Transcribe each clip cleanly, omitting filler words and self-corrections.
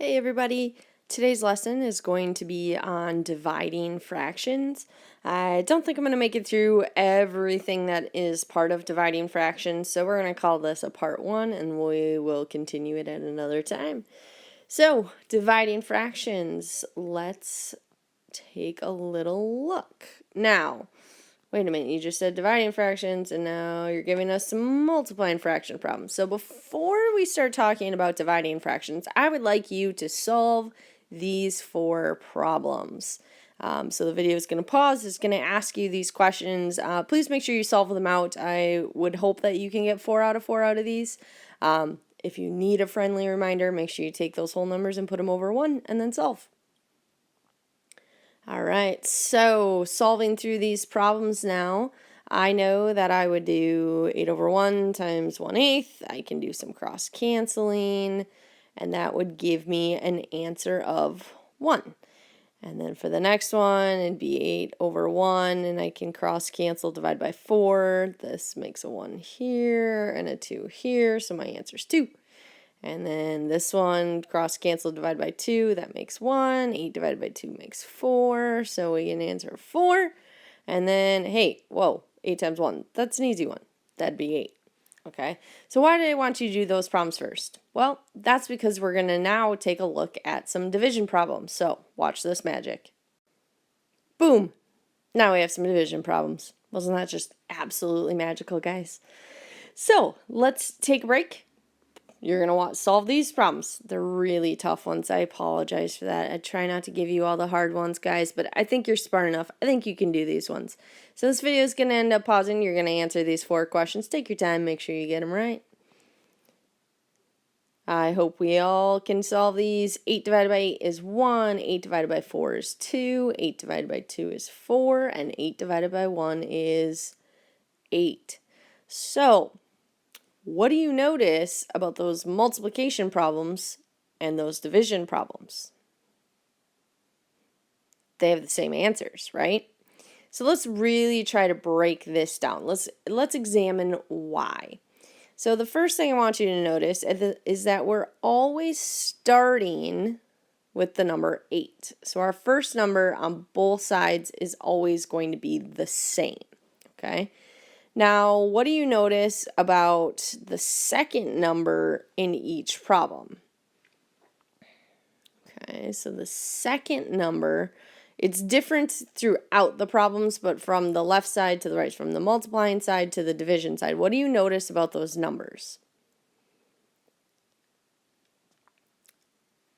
Hey everybody! Today's lesson is going to be on dividing fractions. I don't think I'm going to make it through everything that is part of dividing fractions, so we're going to call this a part 1 and we will continue it at another time. So, dividing fractions, let's take a little look. Now, wait a minute, you just said dividing fractions and now you're giving us some multiplying fraction problems. So before we start talking about dividing fractions, I would like you to solve these 4 problems. So the video is going to pause, it's going to ask you these questions. Please make sure you solve them out. I would hope that you can get 4 out of 4 out of these. If you need a friendly reminder, make sure you take those whole numbers and put them over 1 and then solve. All right, so solving through these problems now, I know that I would do 8 over 1 times 1/8. I can do some cross canceling, and that would give me an answer of 1. And then for the next one, it'd be 8 over 1, and I can cross cancel, divide by 4. This makes a 1 here and a 2 here, so my answer is 2. And then this one, cross cancel, divide by 2, that makes 1. 8 divided by 2 makes 4, so we get an answer of 4. And then, hey, whoa, 8 times 1, that's an easy one. That'd be 8. Okay, so why did I want you to do those problems first? Well, that's because we're going to now take a look at some division problems. So, watch this magic. Boom! Now we have some division problems. Wasn't that just absolutely magical, guys? So, let's take a break. You're going to want to solve these problems. They're really tough ones. I apologize for that. I try not to give you all the hard ones, guys, but I think you're smart enough. I think you can do these ones. So this video is going to end up pausing. You're going to answer these 4 questions. Take your time. Make sure you get them right. I hope we all can solve these. 8 divided by 8 is 1. 8 divided by 4 is 2. 8 divided by 2 is 4. And 8 divided by 1 is 8. So, what do you notice about those multiplication problems and those division problems? They have the same answers, right? So let's really try to break this down. Let's examine why. So the first thing I want you to notice is that we're always starting with the number 8. So our first number on both sides is always going to be the same, okay? Now, what do you notice about the second number in each problem? Okay, so the second number, it's different throughout the problems, but from the left side to the right, from the multiplying side to the division side, what do you notice about those numbers?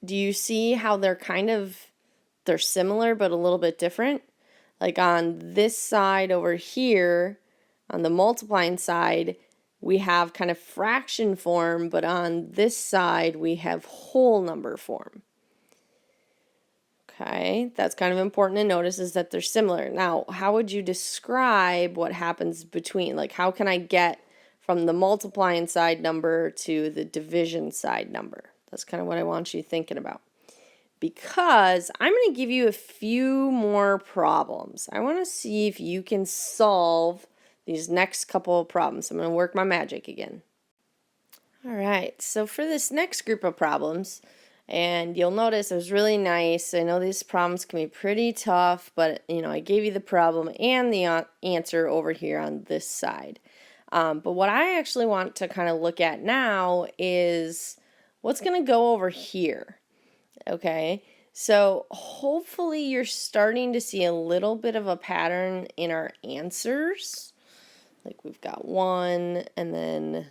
Do you see how they're similar but a little bit different? Like on this side over here, on the multiplying side, we have kind of fraction form, but on this side, we have whole number form. Okay, that's kind of important to notice is that they're similar. Now, how would you describe what happens between? Like, how can I get from the multiplying side number to the division side number? That's kind of what I want you thinking about. Because I'm going to give you a few more problems. I want to see if you can solve these next couple of problems. I'm going to work my magic again. All right, so for this next group of problems, and you'll notice it was really nice. I know these problems can be pretty tough, but I gave you the problem and the answer over here on this side. But what I actually want to kind of look at now is what's going to go over here. Okay, so hopefully you're starting to see a little bit of a pattern in our answers. Like we've got 1 and then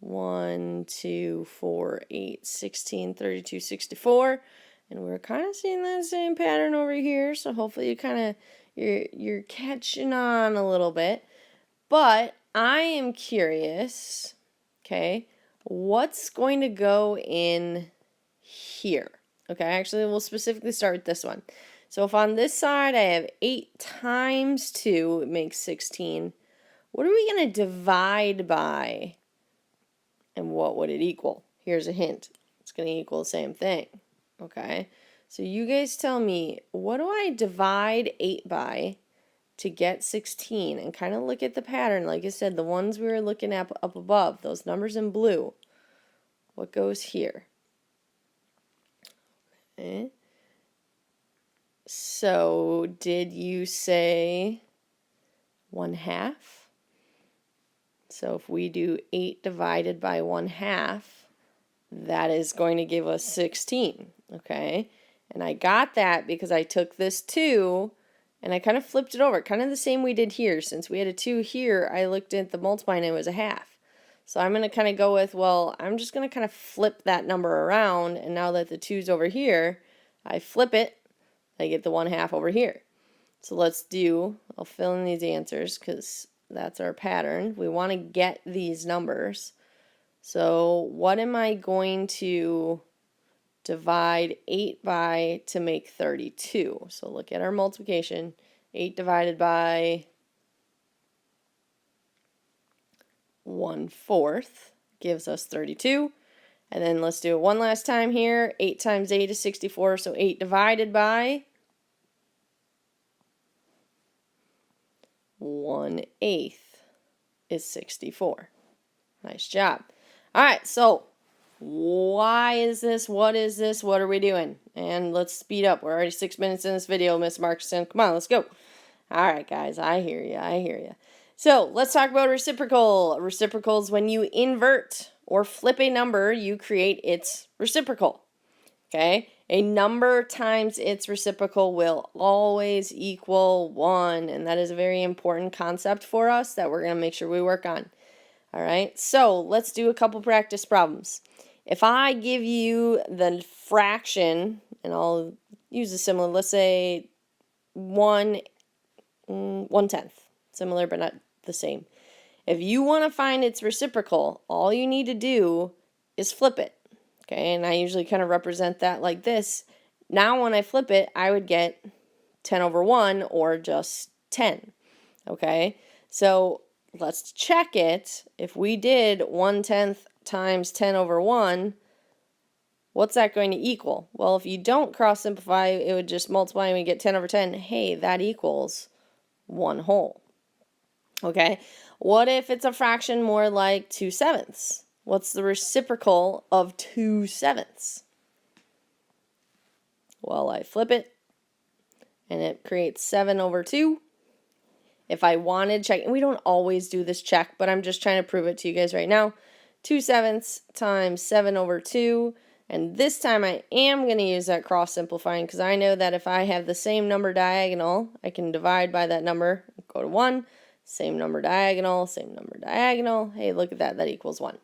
1, 2, 4, 8, 16, 32, 64. And we're kind of seeing that same pattern over here. So hopefully you kind of, you're catching on a little bit. But I am curious, okay, what's going to go in here? Okay, actually we'll specifically start with this one. So if on this side I have 8 times 2, it makes 16. What are we going to divide by? And what would it equal? Here's a hint. It's going to equal the same thing. Okay, so you guys tell me, what do I divide 8 by to get 16? And kind of look at the pattern. Like I said, the ones we were looking at up above, those numbers in blue. What goes here? Okay. So did you say 1/2? So if we do 8 divided by 1/2, that is going to give us 16, okay? And I got that because I took this 2 and I kind of flipped it over, kind of the same we did here. Since we had a 2 here, I looked at the multiply and it was 1/2. So I'm going to kind of go with, well, I'm just going to kind of flip that number around, and now that the 2's over here, I flip it, I get the 1/2 over here. So I'll fill in these answers because that's our pattern. We want to get these numbers. So what am I going to divide 8 by to make 32? So look at our multiplication. 8 divided by 1/4 gives us 32. And then let's do it one last time here. 8 times 8 is 64. So 8 divided by 1/8 is 64. Nice job. All right, so why is this? What is this? What are we doing? And let's speed up. We're already 6 minutes in this video, Miss Markson. Come on, let's go. All right, guys, I hear you. I hear you. So let's talk about reciprocal. A reciprocal is when you invert or flip a number, you create its reciprocal. Okay? A number times its reciprocal will always equal 1, and that is a very important concept for us that we're going to make sure we work on. All right, so let's do a couple practice problems. If I give you the fraction, and I'll use a similar, let's say 1/10, similar but not the same. If you want to find its reciprocal, all you need to do is flip it. Okay, and I usually kind of represent that like this. Now when I flip it, I would get 10 over 1 or just 10. Okay, so let's check it. If we did 1/10 times 10 over 1, what's that going to equal? Well, if you don't cross simplify, it would just multiply and we get 10 over 10. Hey, that equals 1 whole. Okay, what if it's a fraction more like 2/7? What's the reciprocal of 2/7? Well, I flip it, and it creates 7 over 2. If I wanted to check, and we don't always do this check, but I'm just trying to prove it to you guys right now. 2/7 times 7 over 2. And this time I am going to use that cross simplifying because I know that if I have the same number diagonal, I can divide by that number, go to 1. Same number diagonal, same number diagonal. Hey, look at that. That equals 1.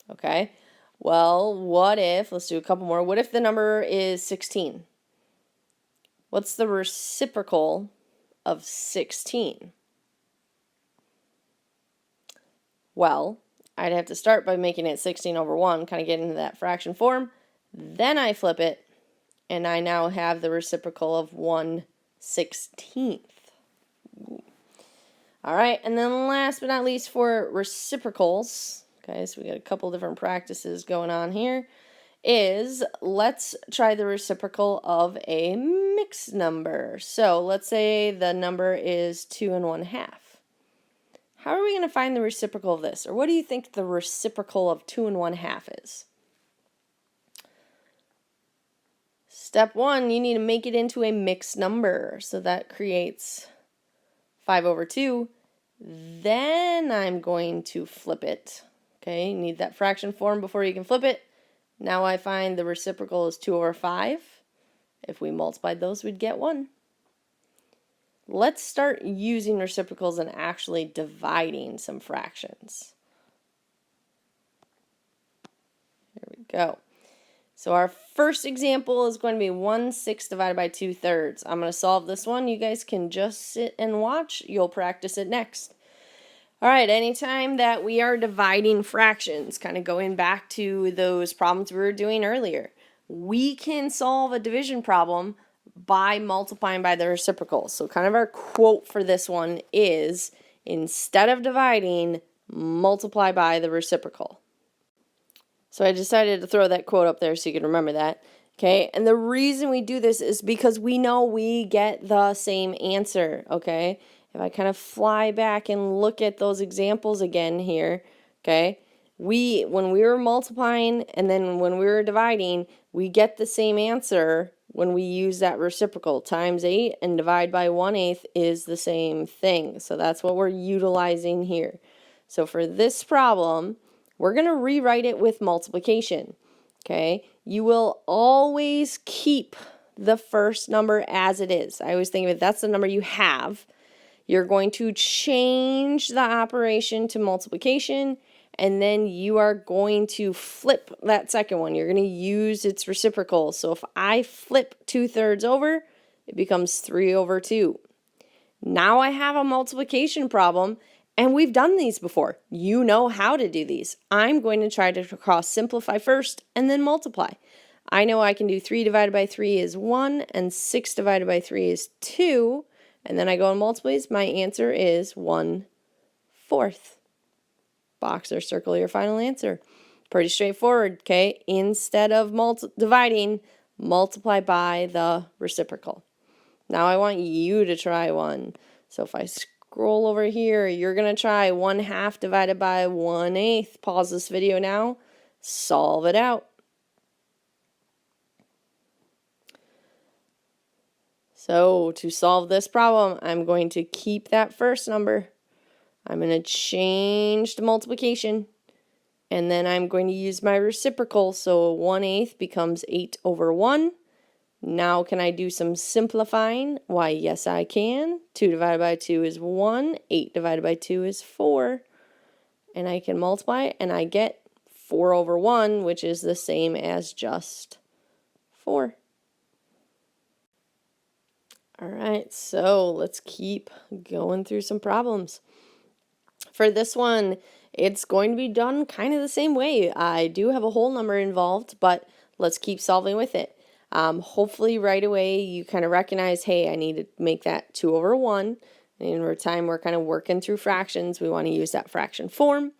Okay. Well, what if, let's do a couple more. What if the number is 16? What's the reciprocal of 16? Well, I'd have to start by making it 16 over 1, kind of get into that fraction form. Then I flip it, and I now have the reciprocal of 1/16. All right, and then last but not least for reciprocals, okay, so we got a couple different practices going on here, is let's try the reciprocal of a mixed number. So let's say the number is 2 1/2. How are we going to find the reciprocal of this? Or what do you think the reciprocal of 2 1/2 is? Step 1, you need to make it into a mixed number. So that creates 5 over 2. Then I'm going to flip it. Okay, you need that fraction form before you can flip it. Now I find the reciprocal is 2 over 5. If we multiplied those, we'd get 1. Let's start using reciprocals and actually dividing some fractions. Here we go. So our first example is going to be 1/6 divided by 2/3. I'm going to solve this one. You guys can just sit and watch. You'll practice it next. All right, anytime that we are dividing fractions, kind of going back to those problems we were doing earlier, we can solve a division problem by multiplying by the reciprocal. So kind of our quote for this one is, instead of dividing, multiply by the reciprocal. So I decided to throw that quote up there so you can remember that. Okay, and the reason we do this is because we know we get the same answer, okay? If I kind of fly back and look at those examples again here, okay, when we were multiplying and then when we were dividing, we get the same answer when we use that reciprocal. Times 8 and divide by 1/8 is the same thing. So that's what we're utilizing here. So for this problem, we're going to rewrite it with multiplication. Okay? You will always keep the first number as it is. I always think of it, that's the number you have. You're going to change the operation to multiplication, and then you are going to flip that second one. You're going to use its reciprocal. So if I flip 2/3 over, it becomes 3/2. Now I have a multiplication problem, and we've done these before. You know how to do these. I'm going to try to cross simplify first and then multiply. I know I can do 3 divided by 3 is 1, and 6 divided by 3 is 2. And then I go and multiplies. My answer is 1/4. Box or circle your final answer. Pretty straightforward, okay? Instead of dividing, multiply by the reciprocal. Now I want you to try one. So if I scroll over here, you're going to try 1/2 divided by 1/8. Pause this video now. Solve it out. So to solve this problem, I'm going to keep that first number. I'm going to change the multiplication, and then I'm going to use my reciprocal, so 1/8 becomes 8/1. Now can I do some simplifying? Why, yes I can. 2 divided by 2 is 1, 8 divided by 2 is 4, and I can multiply, and I get 4/1, which is the same as just 4. All right, so let's keep going through some problems. For this one, it's going to be done kind of the same way. I do have a whole number involved, but let's keep solving with it. Hopefully right away you kind of recognize, hey, I need to make that 2/1. And in time we're kind of working through fractions, we want to use that fraction form.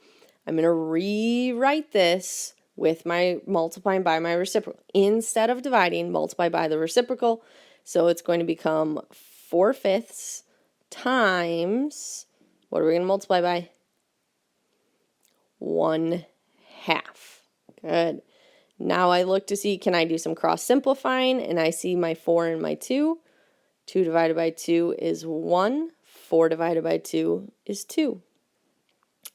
I'm going to rewrite this with my multiplying by my reciprocal. Instead of dividing, multiply by the reciprocal. So it's going to become 4/5 times, what are we going to multiply by? 1/2. Good. Now I look to see, can I do some cross simplifying? And I see my 4 and my 2. 2 divided by 2 is 1. 4 divided by 2 is 2.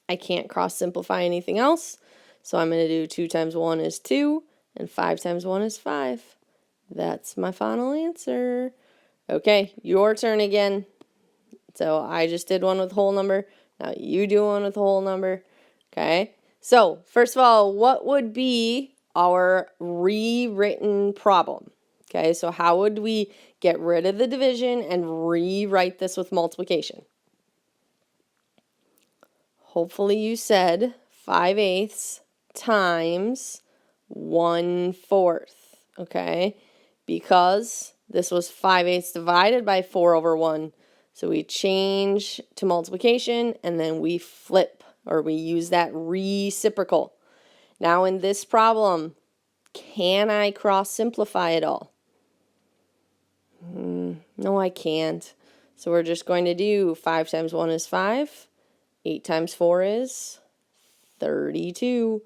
I can't cross simplify anything else. So I'm going to do 2 times 1 is 2. And 5 times 1 is 5. That's my final answer. Okay, your turn again. So I just did one with whole number. Now you do one with whole number. Okay, so first of all, what would be our rewritten problem? Okay, so how would we get rid of the division and rewrite this with multiplication? Hopefully you said 5/8 times 1/4. Okay, because this was 5/8 divided by 4/1. So we change to multiplication and then we flip, or we use that reciprocal. Now in this problem, can I cross simplify it all? No, I can't. So we're just going to do 5 times 1 is 5. 8 times 4 is 32.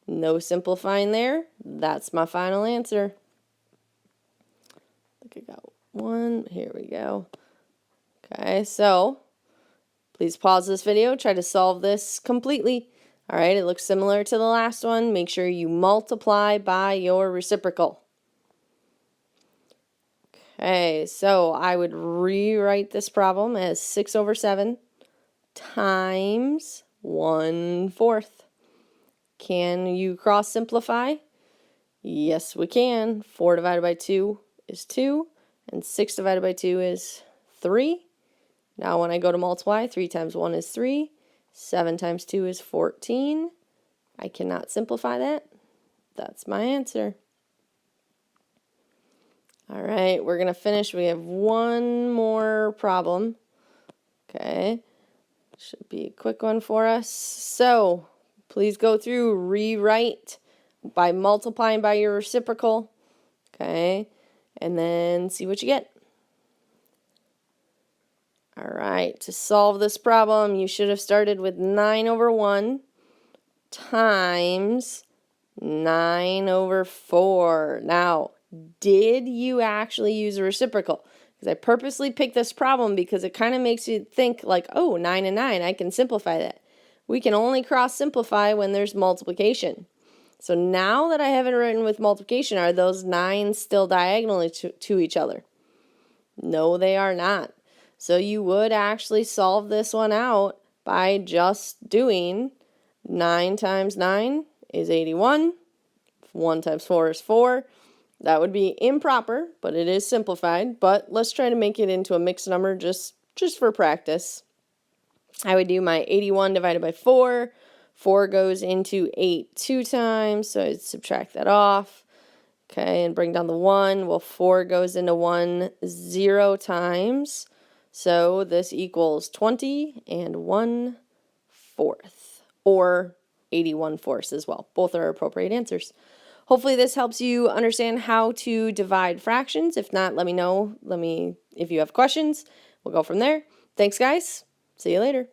No simplifying there. That's my final answer. I think I got one. Here we go. Okay, so please pause this video. Try to solve this completely. All right, it looks similar to the last one. Make sure you multiply by your reciprocal. Okay, so I would rewrite this problem as 6/7 times 1/4. Can you cross simplify? Yes, we can. 4 divided by 2 is 2, and 6 divided by 2 is 3. Now when I go to multiply, 3 times 1 is 3. 7 times 2 is 14. I cannot simplify that. That's my answer. All right, we're going to finish. We have one more problem. Okay, should be a quick one for us. So please go through, rewrite by multiplying by your reciprocal. Okay, and then see what you get. All right, to solve this problem, you should have started with 9/1. times 9 over 4. Now, did you actually use a reciprocal? Because I purposely picked this problem because it kind of makes you think like, oh, 9 and 9, I can simplify that. We can only cross simplify when there's multiplication. So now that I have it written with multiplication, are those 9s still diagonally to each other? No, they are not. So you would actually solve this one out by just doing 9 times 9 is 81. 1 times 4 is 4. That would be improper, but it is simplified. But let's try to make it into a mixed number just for practice. I would do my 81 divided by 4. 4 goes into 8 2 times, so I'd subtract that off. Okay, and bring down the 1. Well, 4 goes into 1 0 times. So this equals 20 and 1/4, or 81/4 as well. Both are appropriate answers. Hopefully this helps you understand how to divide fractions. If not, let me know. If you have questions. We'll go from there. Thanks, guys. See you later.